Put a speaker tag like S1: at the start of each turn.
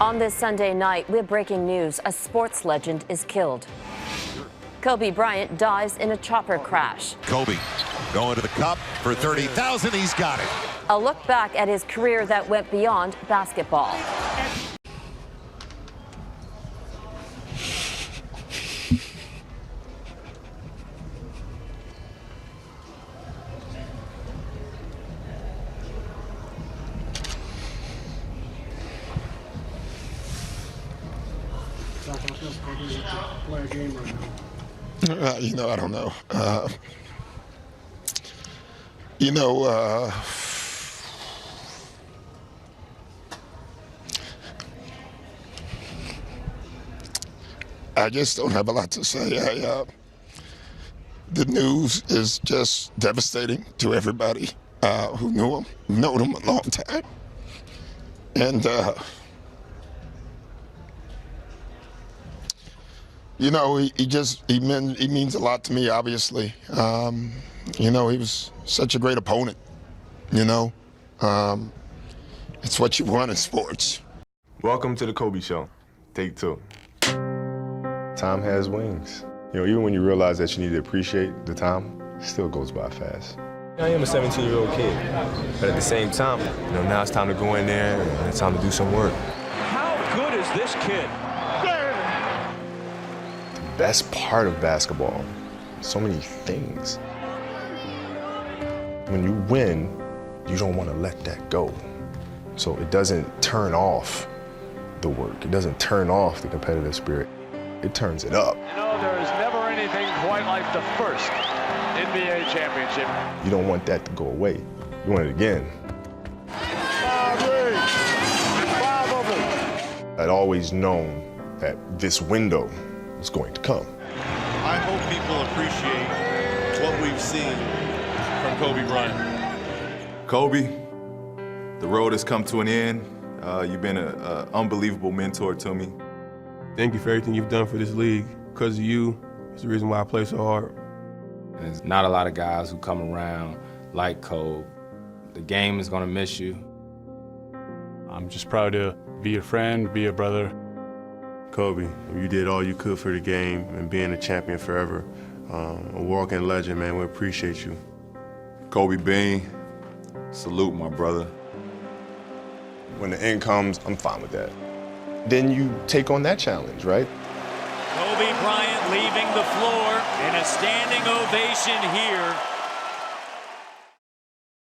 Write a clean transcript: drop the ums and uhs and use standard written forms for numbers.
S1: On this Sunday night, we have breaking news. A sports legend is killed. Kobe Bryant dies in a chopper crash.
S2: Kobe going to the cup for 30,000. He's got it.
S1: A look back at his career that went beyond basketball.
S3: Play a game right
S4: now. I don't know. I just don't have a lot to say. The news is just devastating to everybody who knew him, known him a long time, and he means a lot to me, obviously. He was such a great opponent, It's what you want in sports.
S5: Welcome to the Kobe Show, take 2. Time has wings. Even when you realize that you need to appreciate the time, it still goes by fast. I am a 17-year-old kid, but at the same time, now it's time to go in there and it's time to do some work.
S6: How good is this kid?
S5: The best part of basketball, so many things. When you win, you don't want to let that go. So it doesn't turn off the work. It doesn't turn off the competitive spirit. It turns it up.
S6: There is never anything quite like the first NBA championship.
S5: You don't want that to go away. You want it again.
S6: 5 rings, 5 of them.
S5: I'd always known that this window was going to come.
S7: I hope people appreciate what we've seen from Kobe Bryant.
S8: Kobe, the road has come to an end. You've been an unbelievable mentor to me.
S9: Thank you for everything you've done for this league. Because of you, it's the reason why I play so hard.
S10: There's not a lot of guys who come around like Kobe. The game is gonna miss you.
S11: I'm just proud to be a friend, be a brother.
S12: Kobe, you did all you could for the game and being a champion forever. A walking legend, man, we appreciate you.
S8: Kobe Bean, salute my brother.
S5: When the end comes, I'm fine with that. Then you take on that challenge, right?
S6: Kobe Bryant leaving the floor in a standing ovation here